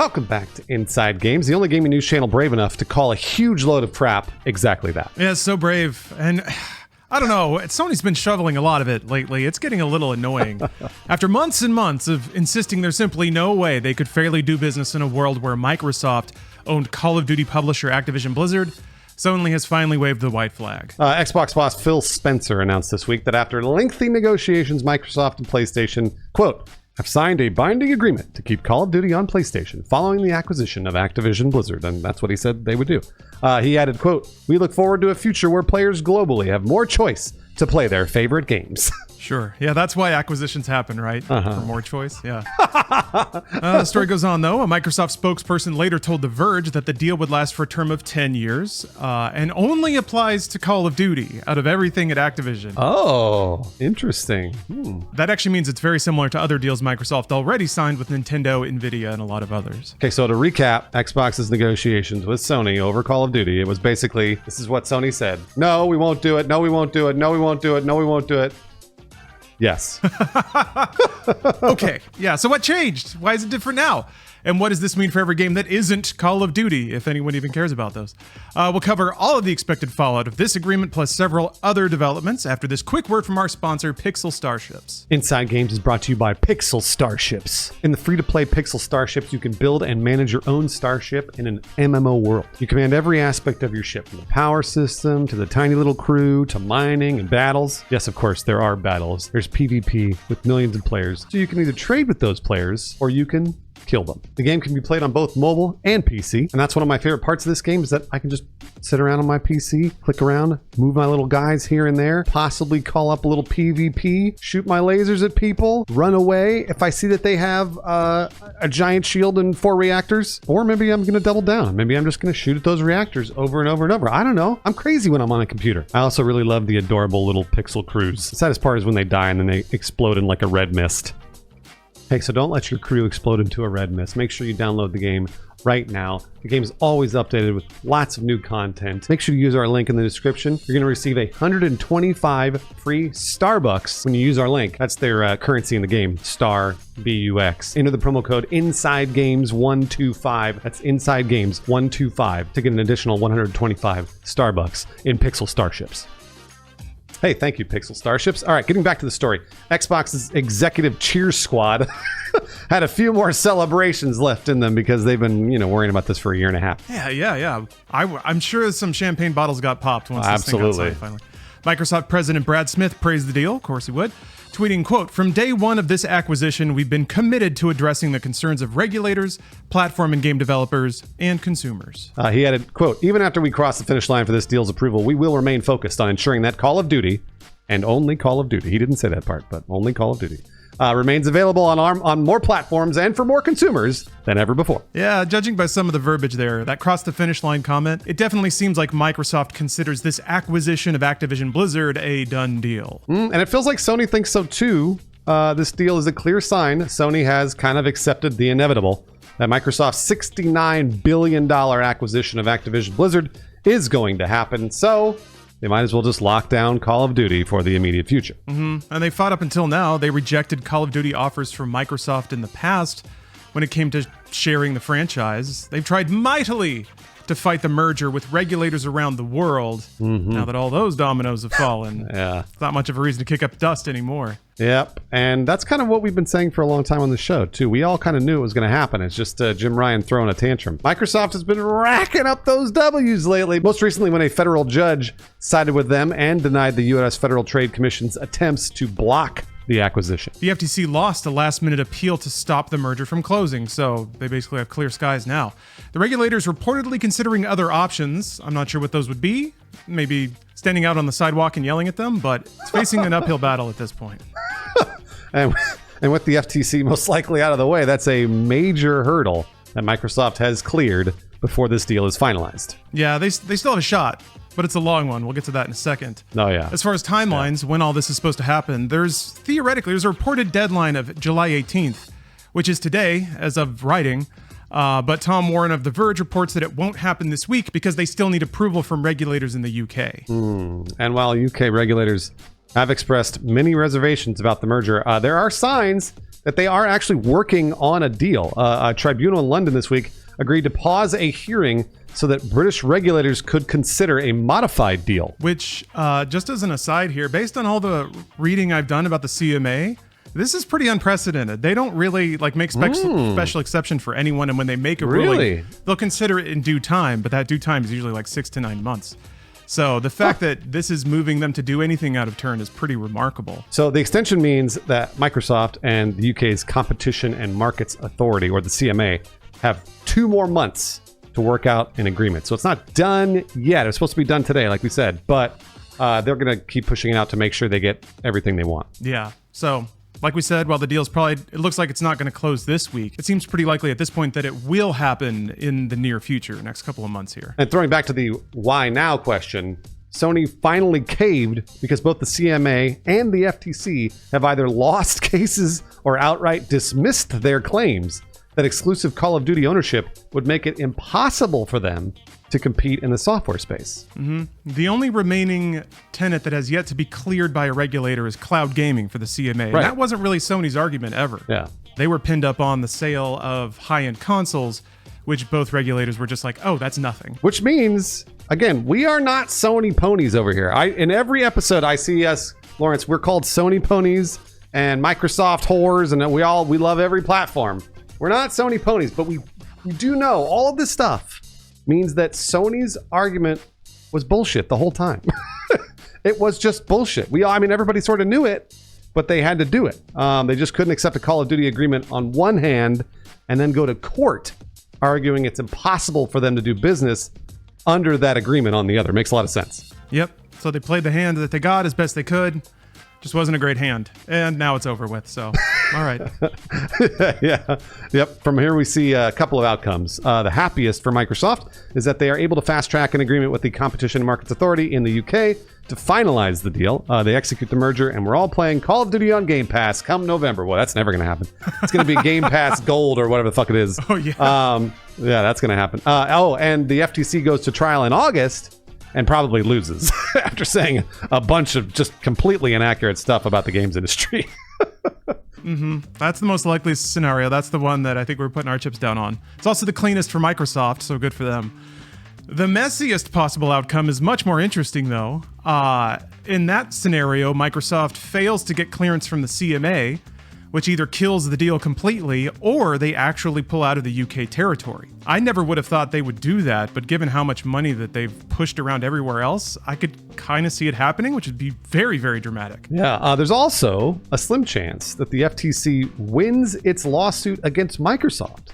Welcome back to Inside Games, the only gaming news channel brave enough to call a huge load of crap exactly that. Yeah, it's so brave. And I don't know, Sony's been shoveling a lot of it lately. It's getting a little annoying. After months and months of insisting there's simply no way they could fairly do business in a world where Microsoft owned Call of Duty publisher Activision Blizzard, Sony has finally waved the white flag. Xbox boss Phil Spencer announced this week that after lengthy negotiations, Microsoft and PlayStation, quote, have signed a binding agreement to keep Call of Duty on PlayStation following the acquisition of Activision Blizzard, and that's what he said they would do. He added, quote, we look forward to a future where players globally have more choice to play their favorite games. Sure. Yeah, that's why acquisitions happen, right? For more choice, yeah. The story goes on, though. A Microsoft spokesperson later told The Verge that the deal would last for a term of 10 years and only applies to Call of Duty out of everything at Activision. Oh, interesting. That actually means it's very similar to other deals Microsoft already signed with Nintendo, Nvidia, and a lot of others. Okay, so to recap Xbox's negotiations with Sony over Call of Duty, it was basically, this is what Sony said. No, we won't do it. No, we won't do it. No, we won't do it. No, we won't do it. Yes. Okay. Yeah. So what changed? Why is it different now? And what does this mean for every game that isn't Call of Duty, if anyone even cares about those? We'll cover all of the expected fallout of this agreement, plus several other developments after this quick word from our sponsor, Pixel Starships. Inside Games is brought to you by Pixel Starships. In the free-to-play Pixel Starships, you can build and manage your own starship in an MMO world. You command every aspect of your ship, from the power system to the tiny little crew to mining and battles. Yes, of course, there are battles. There's PvP with millions of players, so you can either trade with those players or you can kill them. The game can be played on both mobile and PC, and that's one of my favorite parts of this game is that I can just sit around on my PC, click around, move my little guys here and there, possibly call up a little PvP, shoot my lasers at people, run away if I see that they have a giant shield and 4 reactors, or maybe I'm going to double down. Maybe I'm just going to shoot at those reactors over and over and over. I don't know. I'm crazy when I'm on a computer. I also really love the adorable little pixel crews. The saddest part is when they die and then they explode in like a red mist. Hey, so don't let your crew explode into a red mist. Make sure you download the game right now. The game is always updated with lots of new content. Make sure you use our link in the description. You're going to receive 125 free Starbucks when you use our link. That's their currency in the game, Star BUX. Enter the promo code INSIDEGAMES125. That's INSIDEGAMES125 to get an additional 125 Starbucks in Pixel Starships. Hey, thank you, Pixel Starships. All right, getting back to the story. Xbox's executive cheer squad had a few more celebrations left in them because they've been, worrying about this for a year and a half. Yeah. I'm sure some champagne bottles got popped once this thing got signed finally. Microsoft President Brad Smith praised the deal. Of course he would. Tweeting, quote, from day one of this acquisition, we've been committed to addressing the concerns of regulators, platform and game developers, and consumers. He added, quote, even after we cross the finish line for this deal's approval, we will remain focused on ensuring that Call of Duty, and only Call of Duty, he didn't say that part, but only Call of Duty, remains available on more platforms and for more consumers than ever before. Yeah, judging by some of the verbiage there, that cross the finish line comment, it definitely seems like Microsoft considers this acquisition of Activision Blizzard a done deal. And it feels like Sony thinks so too. This deal is a clear sign Sony has kind of accepted the inevitable, that Microsoft's $69 billion acquisition of Activision Blizzard is going to happen. So they might as well just lock down Call of Duty for the immediate future. And they fought up until now. They rejected Call of Duty offers from Microsoft in the past when it came to sharing the franchise. They've tried mightily to fight the merger with regulators around the world. Now that all those dominoes have fallen, it's not much of a reason to kick up dust anymore. Yep, and that's kind of what we've been saying for a long time on the show, too. We all kind of knew it was going to happen. It's just Jim Ryan throwing a tantrum. Microsoft has been racking up those W's lately, most recently when a federal judge sided with them and denied the U.S. Federal Trade Commission's attempts to block the acquisition. The FTC lost a last-minute appeal to stop the merger from closing, so they basically have clear skies now. The regulator's reportedly considering other options. I'm not sure what those would be. Maybe standing out on the sidewalk and yelling at them, but it's facing an uphill battle at this point. And with the FTC most likely out of the way, that's a major hurdle that Microsoft has cleared before this deal is finalized. Yeah, they still have a shot, but it's a long one. We'll get to that in a second. Oh, yeah. As far as timelines, when all this is supposed to happen, there's a reported deadline of July 18th, which is today, as of writing. But Tom Warren of The Verge reports that it won't happen this week because they still need approval from regulators in the UK. And while UK regulators have expressed many reservations about the merger. There are signs that they are actually working on a deal. A tribunal in London this week agreed to pause a hearing so that British regulators could consider a modified deal. Which, just as an aside here, based on all the reading I've done about the CMA, this is pretty unprecedented. They don't really make special exception for anyone, and when they make a ruling, they'll consider it in due time, but that due time is usually 6 to 9 months. So the fact that this is moving them to do anything out of turn is pretty remarkable. So the extension means that Microsoft and the UK's Competition and Markets Authority, or the CMA, have 2 more months to work out an agreement. So it's not done yet. It's supposed to be done today, like we said, but they're going to keep pushing it out to make sure they get everything they want. Yeah. So like we said, while the deal's it looks like it's not going to close this week, it seems pretty likely at this point that it will happen in the near future, next couple of months here. And throwing back to the why now question, Sony finally caved because both the CMA and the FTC have either lost cases or outright dismissed their claims that exclusive Call of Duty ownership would make it impossible for them to compete in the software space. The only remaining tenet that has yet to be cleared by a regulator is cloud gaming for the CMA. Right. And that wasn't really Sony's argument ever. Yeah. They were pinned up on the sale of high-end consoles, which both regulators were just oh, that's nothing. Which means, again, we are not Sony ponies over here. In every episode I see us, Lawrence, we're called Sony ponies and Microsoft whores, and we love every platform. We're not Sony ponies, but we do know all of this stuff means that Sony's argument was bullshit the whole time. It was just bullshit. Everybody sort of knew it, but they had to do it. They just couldn't accept a Call of Duty agreement on one hand and then go to court arguing it's impossible for them to do business under that agreement on the other. Makes a lot of sense. Yep. So they played the hand that they got as best they could. Just wasn't a great hand. And now it's over with. So, all right. Yeah. Yep. From here, we see a couple of outcomes. The happiest for Microsoft is that they are able to fast track an agreement with the Competition and Markets Authority in the UK to finalize the deal. They execute the merger, and we're all playing Call of Duty on Game Pass come November. Well, that's never going to happen. It's going to be Game Pass Gold or whatever the fuck it is. Oh, yeah. Yeah, that's going to happen. And the FTC goes to trial in August and probably loses after saying a bunch of just completely inaccurate stuff about the games industry. That's the most likely scenario. That's the one that I think we're putting our chips down on. It's also the cleanest for Microsoft, so good for them. The messiest possible outcome is much more interesting, though. In that scenario, Microsoft fails to get clearance from the CMA, which either kills the deal completely or they actually pull out of the UK territory. I never would have thought they would do that, but given how much money that they've pushed around everywhere else, I could kind of see it happening, which would be very, very dramatic. Yeah, there's also a slim chance that the FTC wins its lawsuit against Microsoft.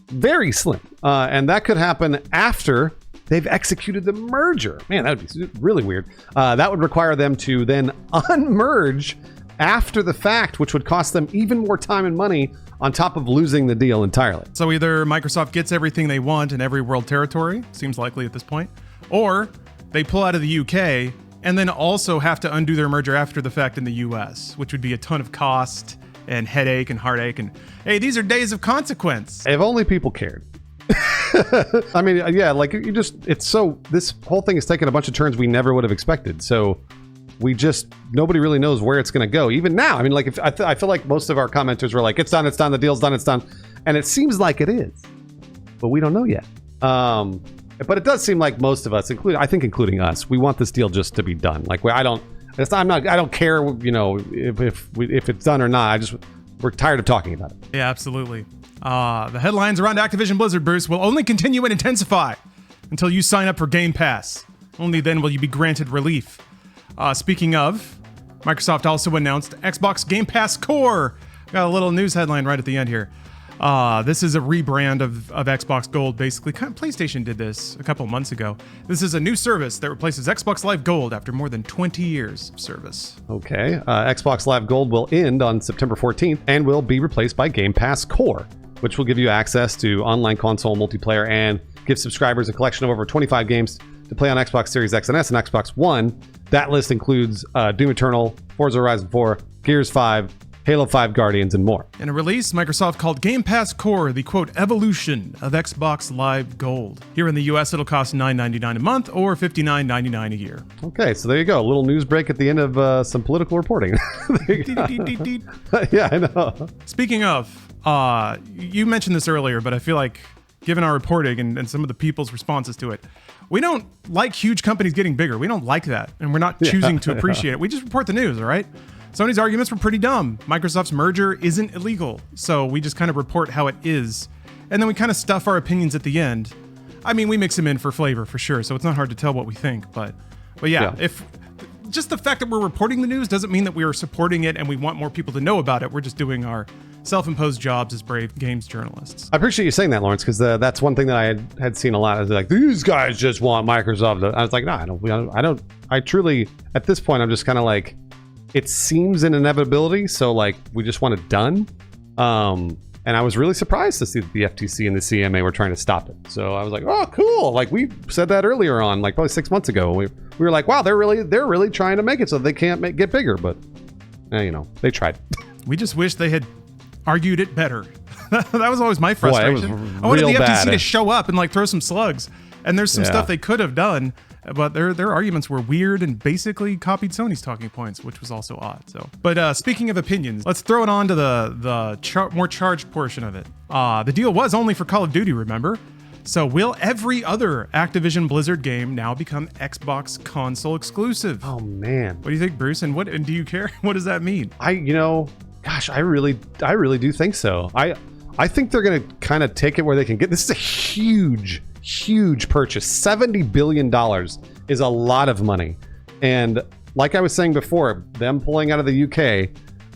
Very slim. And that could happen after they've executed the merger. Man, that would be really weird. That would require them to then unmerge after the fact, which would cost them even more time and money on top of losing the deal entirely. So either Microsoft gets everything they want in every world territory, seems likely at this point, or they pull out of the UK and then also have to undo their merger after the fact in the US, which would be a ton of cost and headache and heartache. And hey, these are days of consequence. If only people cared. Yeah, this whole thing is taking a bunch of turns we never would have expected. So nobody really knows where it's going to go. Even now, I feel like most of our commenters were like, it's done, the deal's done, it's done. And it seems like it is, but we don't know yet. But it does seem like most of us, including us, we want this deal just to be done. I don't care, if it's done or not. We're tired of talking about it. Yeah, absolutely. The headlines around Activision Blizzard, Bruce, will only continue and intensify until you sign up for Game Pass. Only then will you be granted relief. Speaking of, Microsoft also announced Xbox Game Pass Core. Got a little news headline right at the end here. This is a rebrand of Xbox Gold, basically. PlayStation did this a couple months ago. This is a new service that replaces Xbox Live Gold after more than 20 years of service. Okay. Xbox Live Gold will end on September 14th and will be replaced by Game Pass Core, which will give you access to online console multiplayer and give subscribers a collection of over 25 games to play on Xbox Series X and S and Xbox One. That list includes Doom Eternal, Forza Horizon 4, Gears 5, Halo 5 Guardians, and more. In a release, Microsoft called Game Pass Core the, quote, evolution of Xbox Live Gold. Here in the US, it'll cost $9.99 a month or $59.99 a year. Okay, so there you go. A little news break at the end of some political reporting. Yeah, I know. Speaking of, you mentioned this earlier, but I feel like given our reporting and some of the people's responses to it, we don't like huge companies getting bigger. We don't like that, and we're not choosing to appreciate it. We just report the news, all right? Sony's arguments were pretty dumb. Microsoft's merger isn't illegal, so we just kind of report how it is, and then we kind of stuff our opinions at the end. I mean, we mix them in for flavor, for sure, so it's not hard to tell what we think, but yeah, if just the fact that we're reporting the news doesn't mean that we are supporting it and we want more people to know about it. We're just doing our self-imposed jobs as brave games journalists. I appreciate you saying that, Lawrence, because that's one thing that I had seen a lot. I was like, these guys just want Microsoft to... I was like, no, I don't. I truly, at this point, I'm just kind of like, it seems an inevitability, so like we just want it done. And I was really surprised to see that the FTC and the CMA were trying to stop it. So I was like, oh, cool. Like we said that earlier on, like probably 6 months ago. We were like, wow, they're really trying to make it so they can't get bigger. But they tried. We just wish they had argued it better. That was always my frustration. Boy, I wanted the FTC bad. to show up and like throw some slugs. And there's some stuff they could have done, but their arguments were weird and basically copied Sony's talking points, which was also odd. So, but speaking of opinions, let's throw it on to the more charged portion of it. The deal was only for Call of Duty, remember? So will every other Activision Blizzard game now become Xbox console exclusive? Oh man, what do you think, Bruce? And do you care? What does that mean? Gosh, I really do think so. I think they're gonna kind of take it where they can get. This is a huge purchase. $70 billion is a lot of money. And like I was saying before, them pulling out of the UK,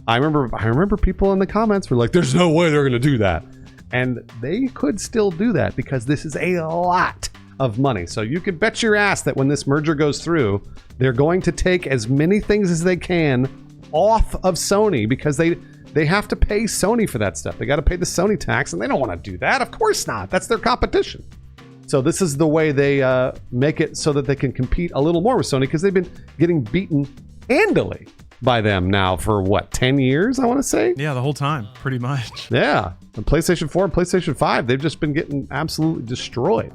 I remember people in the comments were like, there's no way they're gonna do that. And they could still do that because this is a lot of money. So you could bet your ass that when this merger goes through, they're going to take as many things as they can off of Sony because they have to pay Sony for that stuff. They got to pay the Sony tax, and they don't want to do that. Of course not. That's their competition. So this is the way they make it so that they can compete a little more with Sony because they've been getting beaten handily by them now for 10 years, I want to say? Yeah, the whole time, pretty much. Yeah. And PlayStation 4 and PlayStation 5, they've just been getting absolutely destroyed.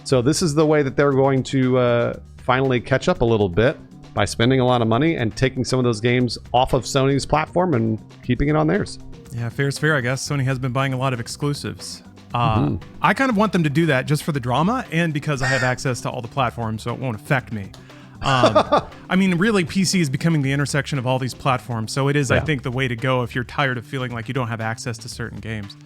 So this is the way that they're going to finally catch up a little bit by spending a lot of money and taking some of those games off of Sony's platform and keeping it on theirs. Yeah, fair is fair, I guess. Sony has been buying a lot of exclusives. I kind of want them to do that just for the drama and because I have access to all the platforms, so it won't affect me. I mean, really, PC is becoming the intersection of all these platforms, so it is, I think, the way to go if you're tired of feeling like you don't have access to certain games.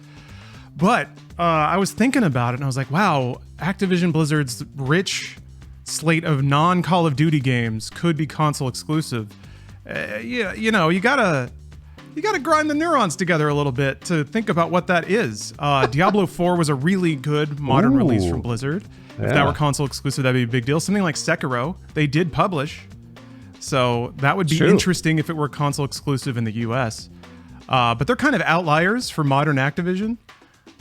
But I was thinking about it, and I was like, wow, Activision Blizzard's rich slate of non-Call of Duty games could be console exclusive. You gotta grind the neurons together a little bit to think about what that is. Diablo 4 was a really good modern release from Blizzard. If that were console exclusive, that'd be a big deal. Something like Sekiro, they did publish. So that would be interesting if it were console exclusive in the US. But they're kind of outliers for modern Activision.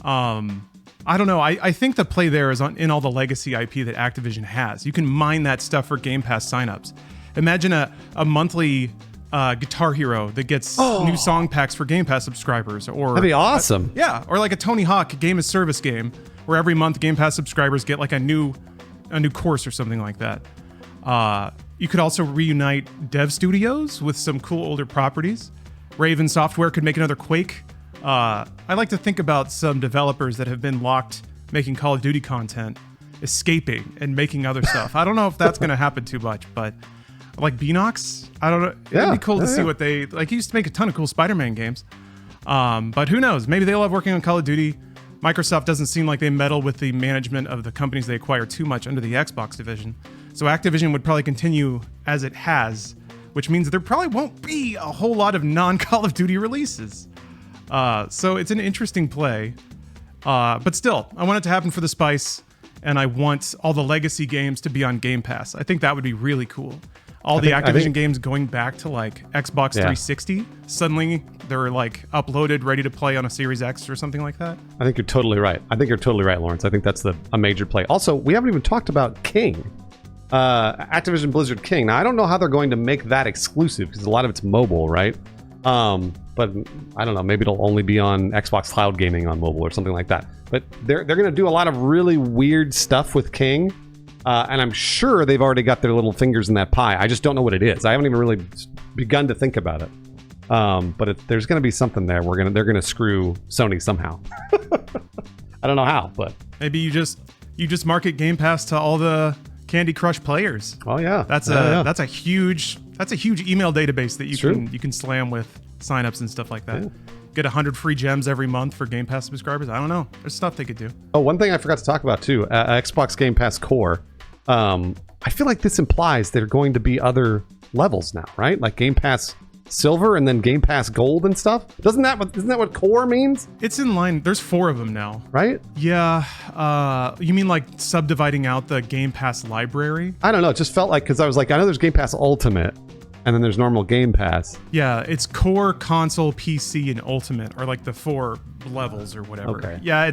I don't know. I think the play there is in all the legacy IP that Activision has. You can mine that stuff for Game Pass signups. Imagine a monthly Guitar Hero that gets new song packs for Game Pass subscribers, or that'd be awesome. Or like a Tony Hawk game as service game where every month Game Pass subscribers get like a new course or something like that. You could also reunite dev studios with some cool older properties. Raven Software could make another Quake. I like to think about some developers that have been locked making Call of Duty content, escaping and making other stuff. I don't know if that's going to happen too much, but like Beanox, I don't know. It'd be cool to see what they like. He used to make a ton of cool Spider-Man games, but who knows? Maybe they love working on Call of Duty. Microsoft doesn't seem like they meddle with the management of the companies they acquire too much under the Xbox division. So Activision would probably continue as it has, which means there probably won't be a whole lot of non-Call of Duty releases. So it's an interesting play. But still, I want it to happen for the spice, and I want all the legacy games to be on Game Pass. I think that would be really cool. Activision games going back to like Xbox 360, suddenly they're like uploaded, ready to play on a Series X or something like that. I think you're totally right. Lawrence. I think that's a major play. Also, we haven't even talked about King. Activision Blizzard King. Now, I don't know how they're going to make that exclusive because a lot of it's mobile, right? But I don't know. Maybe it'll only be on Xbox Cloud Gaming on mobile or something like that. But they're going to do a lot of really weird stuff with King. And I'm sure they've already got their little fingers in that pie. I just don't know what it is. I haven't even really begun to think about it. But there's going to be something there. They're going to screw Sony somehow. I don't know how, but maybe you just market Game Pass to all the Candy Crush players. Oh yeah, that's a huge email database that you can slam with signups and stuff like that. Yeah. Get 100 free gems every month for Game Pass subscribers. I don't know. There's stuff they could do. Oh, one thing I forgot to talk about too, Xbox Game Pass Core. I feel like this implies there are going to be other levels now, right? Like Game Pass Silver and then Game Pass Gold and stuff. Isn't that what Core means? It's in line. There's 4 of them now, right? Yeah. You mean like subdividing out the Game Pass library? I don't know. It just felt like, because I was like, I know there's Game Pass Ultimate, and then there's normal Game Pass. Yeah, it's Core, Console, PC, and Ultimate are like the 4 levels or whatever. Okay. Yeah,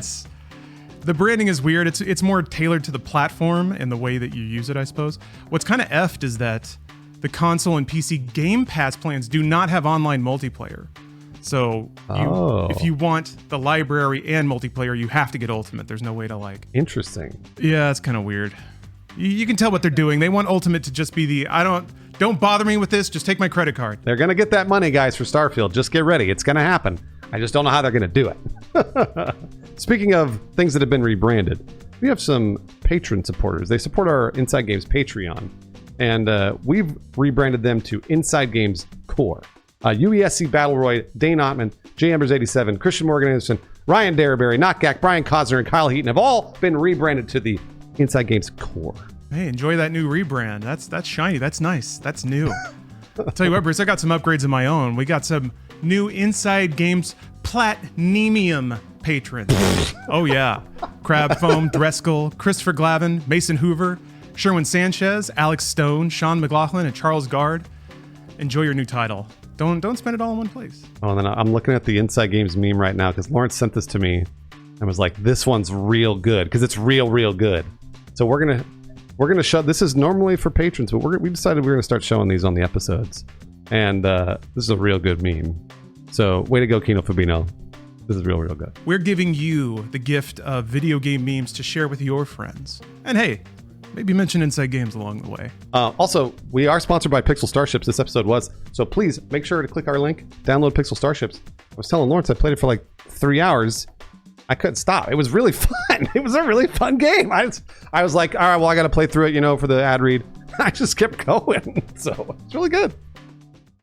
the branding is weird. It's more tailored to the platform and the way that you use it, I suppose. What's kind of effed is that the console and PC Game Pass plans do not have online multiplayer. So if you want the library and multiplayer, you have to get Ultimate. There's no way to Interesting. Yeah, it's kind of weird. You can tell what they're doing. They want Ultimate to just be don't bother me with this. Just take my credit card. They're going to get that money, guys, for Starfield. Just get ready. It's going to happen. I just don't know how they're going to do it. Speaking of things that have been rebranded, we have some patron supporters. They support our Inside Games Patreon. And we've rebranded them to Inside Games Core. UESC Battleroy, Dane Ottman, J. Embers 87, Christian Morgan Anderson, Ryan Darberry, Knockgack, Brian Cosner, and Kyle Heaton have all been rebranded to the Inside Games Core. Hey, enjoy that new rebrand. That's shiny. That's nice. That's new. I'll tell you what, Bruce, I got some upgrades of my own. We got some new Inside Games Platinum patrons. Oh, yeah. Crab Foam, Dreskel, Christopher Glavin, Mason Hoover, Sherwin Sanchez, Alex Stone, Sean McLaughlin, and Charles Gard. Enjoy your new title. Don't spend it all in one place. Oh, and then I'm looking at the Inside Games meme right now because Lawrence sent this to me and was like, "This one's real good," because it's real good. So we're gonna show. This is normally for patrons, but we decided we're gonna start showing these on the episodes, and this is a real good meme. So way to go, Kino Fabino. This is real good. We're giving you the gift of video game memes to share with your friends. And hey, maybe mention Inside Games along the way. Also, we are sponsored by Pixel Starships. This episode was. So please make sure to click our link, download Pixel Starships. I was telling Lawrence I played it for like 3 hours. I couldn't stop. It was really fun. It was a really fun game. I was like, all right, well, I got to play through it, for the ad read. I just kept going. So it's really good.